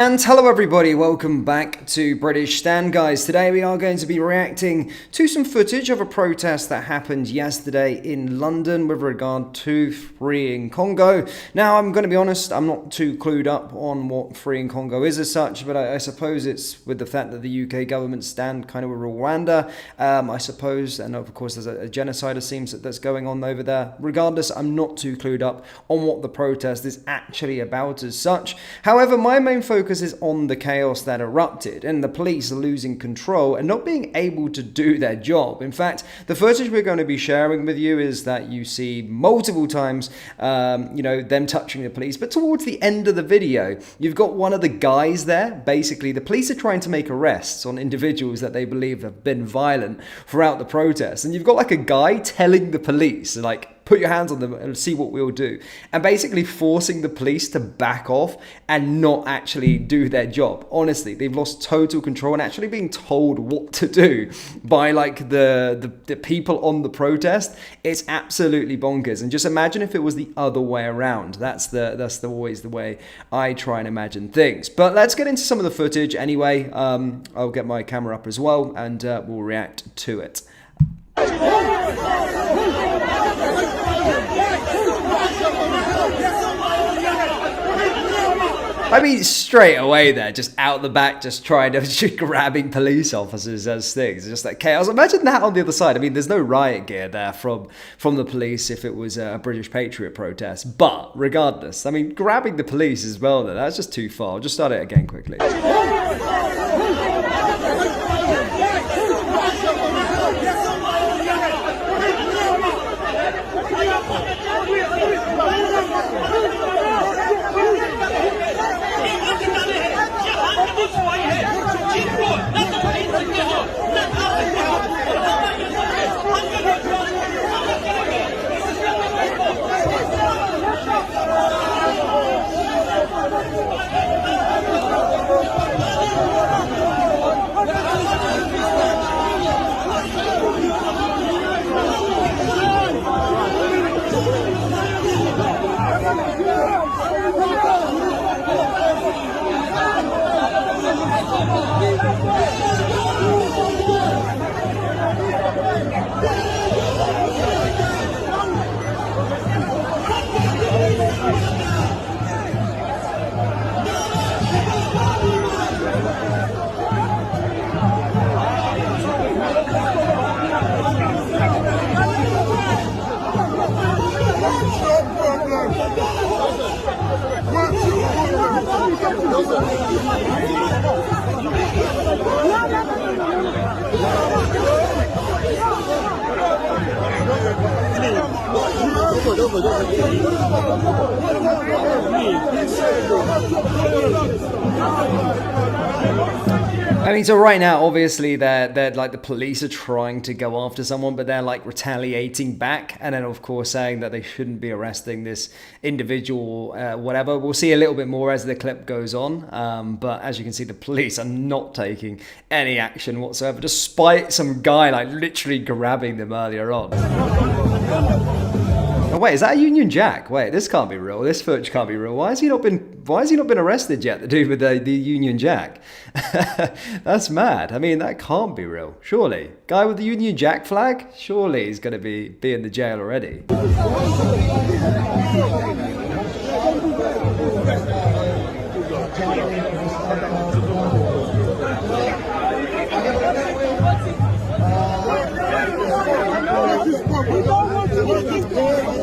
And hello everybody, welcome back to British Stand Guys. Today we are going to be reacting to some footage of a protest that happened yesterday in London with regard to freeing Congo. Now I'm going to be honest, I'm not too clued up on what freeing Congo is as such, but I suppose it's with the fact that the UK government stand kind of with Rwanda, I suppose, and of course there's a genocide it seems that's going on over there. Regardless, I'm not too clued up on what the protest is actually about as such. However, my main focus is on the chaos that erupted and the police losing control and not being able to do their job. In fact, the footage we're going to be sharing with you is that you see multiple times, them touching the police. But towards the end of the video, you've got one of the guys there. Basically, the police are trying to make arrests on individuals that they believe have been violent throughout the protest. And you've got like a guy telling the police, like, put your hands on them and see what we'll do. And basically forcing the police to back off and not actually do their job. Honestly, they've lost total control and actually being told what to do by like the people on the protest. It's absolutely bonkers. And just imagine if it was the other way around. That's always the way I try and imagine things. But let's get into some of the footage anyway. I'll get my camera up as well and we'll react to it. I mean, straight away there, just out the back, just trying to, just grabbing police officers as things. Just like chaos. Imagine that on the other side. I mean, there's no riot gear there from the police if it was a British Patriot protest. But regardless, I mean, grabbing the police as well, then, that's just too far. I'll just start it again quickly. I mean, so right now, obviously, they're like the police are trying to go after someone, but they're like retaliating back, and then of course saying that they shouldn't be arresting this individual, whatever. We'll see a little bit more as the clip goes on, but as you can see, the police are not taking any action whatsoever, despite some guy like literally grabbing them earlier on. Oh, wait, is that a Union Jack? Wait, this can't be real. This footage can't be real. Why has he not been arrested yet? The dude with the Union Jack. That's mad. I mean, that can't be real. Surely, guy with the Union Jack flag. Surely he's going to be in the jail already.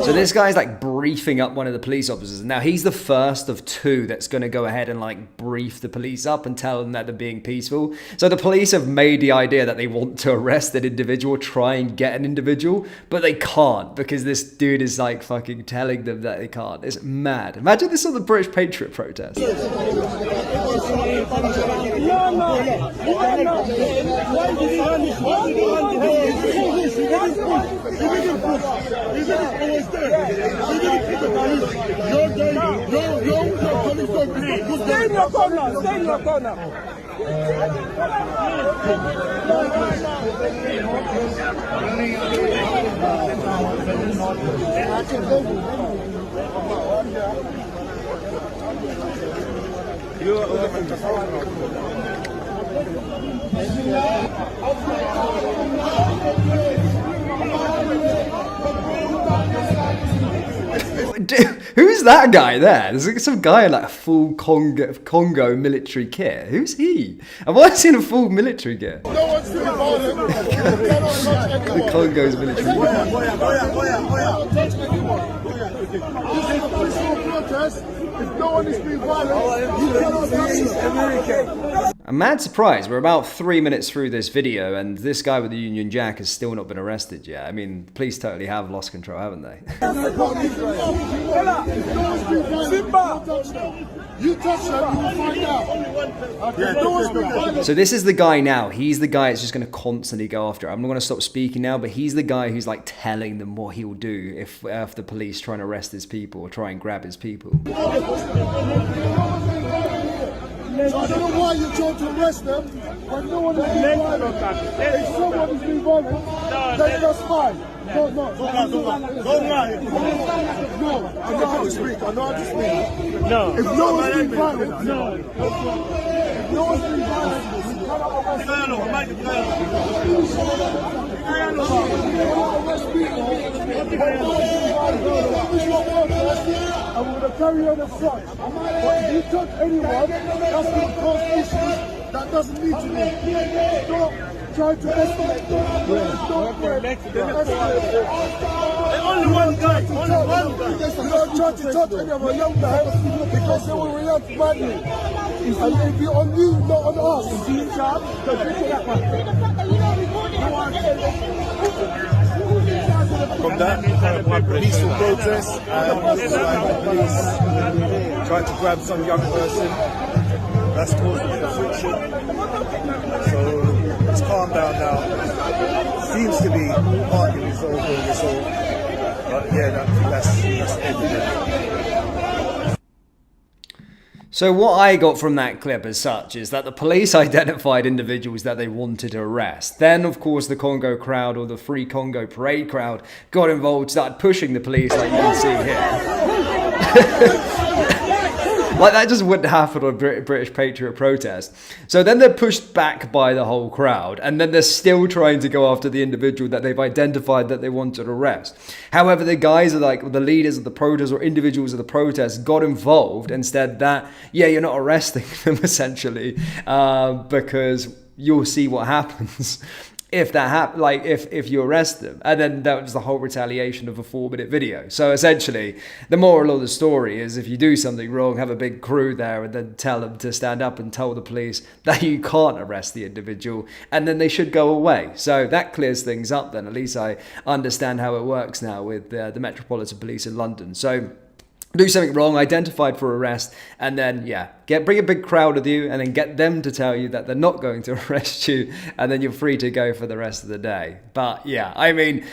So this guy's like briefing up one of the police officers. Now he's the first of two that's going to go ahead and like brief the police up and tell them that they're being peaceful. So the police have made the idea that they want to arrest an individual, try and get an individual, but they can't because this dude is like fucking telling them that they can't. It's mad. Imagine this on the British Patriot protest. Stay in your corner. Stay in your corner. Who's that guy there? There's like some guy in like a full Congo military kit. Who's he? Have I seen a full military kit? No one's doing violence. The Congo's military kit. This is a peaceful protest. If no one is being violent, you cannot touch. I'm mad surprised. We're about 3 minutes through this video, and this guy with the Union Jack has still not been arrested yet. I mean, the police totally have lost control, haven't they? You touch them, you will find out. So this is the guy now. He's the guy that's just going to constantly go after it. I'm not going to stop speaking now, but he's the guy who's like telling them what he'll do if the police try and arrest his people or try and grab his people. So I don't know why you're trying to arrest them, but no one is being violent. If someone is being violent, then that's fine. No, I know how to speak. No. If no one's being violent, if no one's being violent, you cannot arrest people. I'm going to carry on the front. But if you touch anyone, that's going to cause issues that doesn't need to be. Don't try to escalate. Don't only one guy. You don't try to touch any of our young guys because they will react badly. And it'll be on you, not on us. From that, peaceful protest, police trying to grab some young person. That's caused a bit of friction. So it's calmed down now. Seems to be partly resolved. But yeah, that's everything. So what I got from that clip as such is that the police identified individuals that they wanted to arrest. Then, of course, the Congo crowd or the Free Congo Parade crowd got involved, started pushing the police like you can see here. Like that just wouldn't happen on a British Patriot protest. So then they're pushed back by the whole crowd, and then they're still trying to go after the individual that they've identified that they want to arrest. However, the guys are like the leaders of the protest or individuals of the protest got involved and said that, yeah, you're not arresting them essentially because you'll see what happens. If that happens, like if you arrest them. And then that was the whole retaliation of a 4-minute video. So essentially, the moral of the story is if you do something wrong, have a big crew there and then tell them to stand up and tell the police that you can't arrest the individual and then they should go away. So that clears things up then. At least I understand how it works now with the Metropolitan Police in London. So do something wrong, identified for arrest, and then, bring a big crowd with you and then get them to tell you that they're not going to arrest you, and then you're free to go for the rest of the day. But yeah, I mean,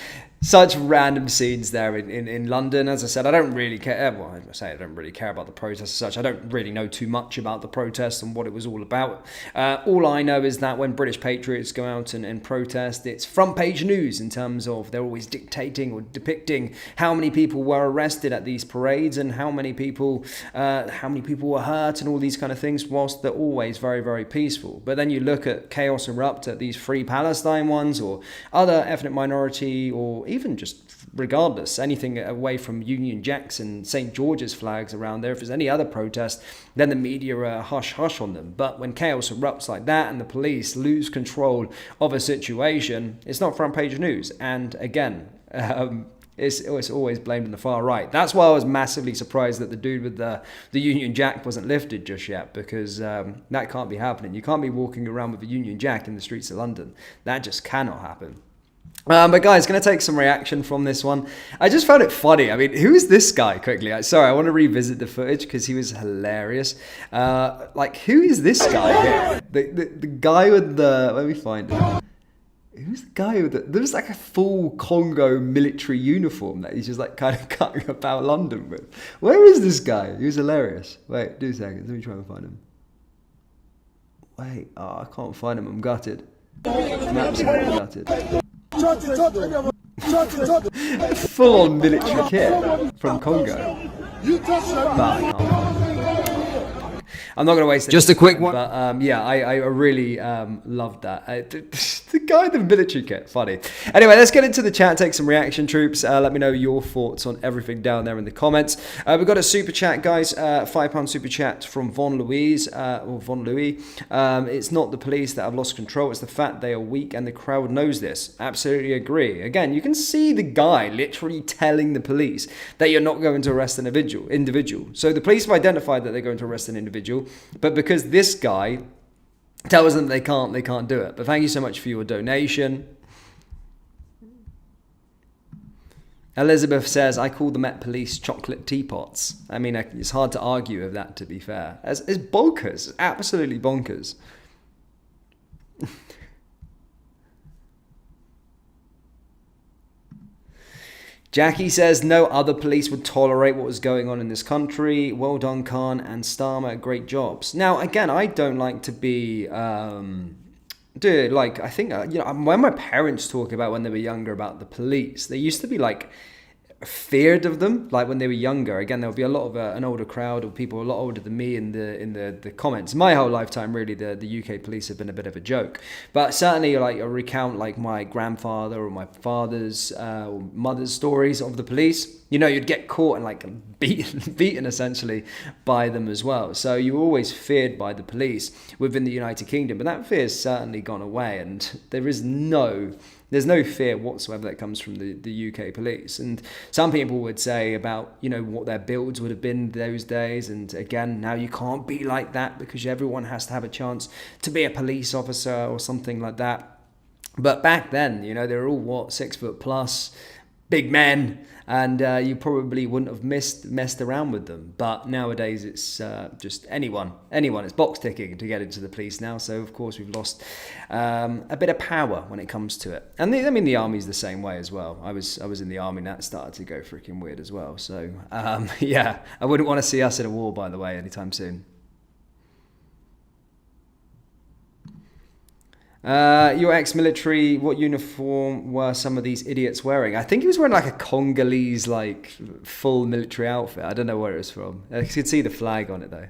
such random scenes there in London. As I said, I don't really care. Well, I say I don't really care about the protest as such. I don't really know too much about the protest and what it was all about. All I know is that when British patriots go out and protest, it's front page news in terms of they're always dictating or depicting how many people were arrested at these parades and how many people were hurt and all these kind of things, whilst they're always very, very peaceful. But then you look at chaos erupt at these Free Palestine ones or other ethnic minority or even just regardless, anything away from Union Jacks and St. George's flags around there, if there's any other protest, then the media hush on them. But when chaos erupts like that and the police lose control of a situation, it's not front page news. And again, it's always blamed on the far right. That's why I was massively surprised that the dude with the Union Jack wasn't lifted just yet, because that can't be happening. You can't be walking around with a Union Jack in the streets of London. That just cannot happen. But guys, going to take some reaction from this one. I just found it funny. I mean, who is this guy quickly? Sorry, I want to revisit the footage because he was hilarious. Who is this guy here? The guy with the... Let me find him. Who's the guy with the... There's like a full Congo military uniform that he's just like kind of cutting about London with. Where is this guy? He was hilarious. Wait, 2 seconds. Let me try and find him. Wait, I can't find him. I'm gutted. I'm absolutely gutted. Full-on military kit from Congo. I'm not going to waste it. Just a quick one. But yeah, I really loved that. The guy in the military kit, funny. Anyway, let's get into the chat, take some reaction, troops. Let me know your thoughts on everything down there in the comments. We've got a super chat, guys. £5 super chat from Von Louise, or Von Louis. It's not the police that have lost control, it's the fact they are weak and the crowd knows this. Absolutely agree. Again, you can see the guy literally telling the police that you're not going to arrest an individual. So the police have identified that they're going to arrest an individual, but because this guy tells them they can't do it. But thank you so much for your donation. Elizabeth says, I call the Met Police chocolate teapots. I mean, it's hard to argue with that, to be fair. It's bonkers. It's absolutely bonkers. Jackie says, no other police would tolerate what was going on in this country. Well done, Khan and Starmer. Great jobs. Now, again, I don't like to be... Dude, like, I think, when my parents talk about when they were younger about the police, they used to be, like, feared of them, like, when they were younger. Again, there would be a lot of an older crowd of people a lot older than me in the comments. My whole lifetime, really, the UK police have been a bit of a joke. But certainly, like, a recount, like, my grandfather or my father's or mother's stories of the police, you'd get caught and, like, beaten essentially by them as well. So you were always feared by the police within the United Kingdom, but that fear's certainly gone away, and there's no fear whatsoever that comes from the UK police. And some people would say about, what their builds would have been those days. And again, now you can't be like that because everyone has to have a chance to be a police officer or something like that. But back then, they were all 6 foot plus, big men, and you probably wouldn't have messed around with them. But nowadays it's just anyone. It's box ticking to get into the police now. So of course we've lost a bit of power when it comes to it. And the army's the same way as well. I was in the army and that started to go freaking weird as well. So yeah, I wouldn't want to see us in a war, by the way, anytime soon. Your ex-military, what uniform were some of these idiots wearing? I think he was wearing like a Congolese, like, full military outfit. I don't know where it was from. I could see the flag on it, though.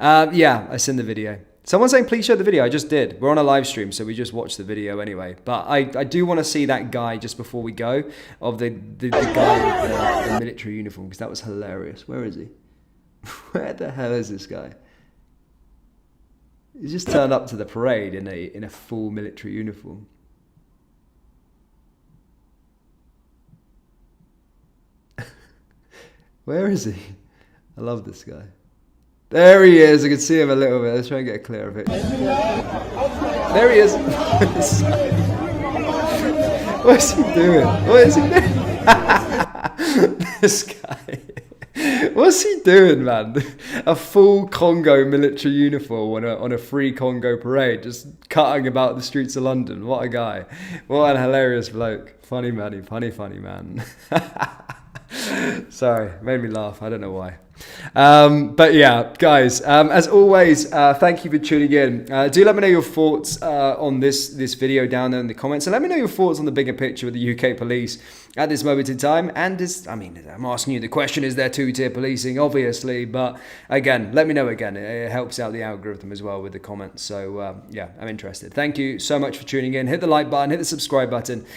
Yeah, I seen the video. Someone's saying, please show the video. I just did. We're on a live stream, so we just watched the video anyway. But I do want to see that guy just before we go, of the guy with the military uniform, because that was hilarious. Where is he? Where the hell is this guy? He just turned up to the parade in a full military uniform. Where is he? I love this guy. There he is. I can see him a little bit. Let's try and get a clearer picture. There he is. What's he doing? What is he doing? This guy. What's he doing, man? A full Congo military uniform on a free Congo parade, just cutting about the streets of London. What a guy. What an hilarious bloke. Funny man. Sorry, made me laugh. I don't know why. But yeah, guys, as always, thank you for tuning in. Do let me know your thoughts on this video down there in the comments, and let me know your thoughts on the bigger picture of the UK police at this moment in time. And I'm asking you the question, is there two-tier policing? Obviously, but again, let me know again. It helps out the algorithm as well with the comments. So yeah, I'm interested. Thank you so much for tuning in. Hit the like button, hit the subscribe button.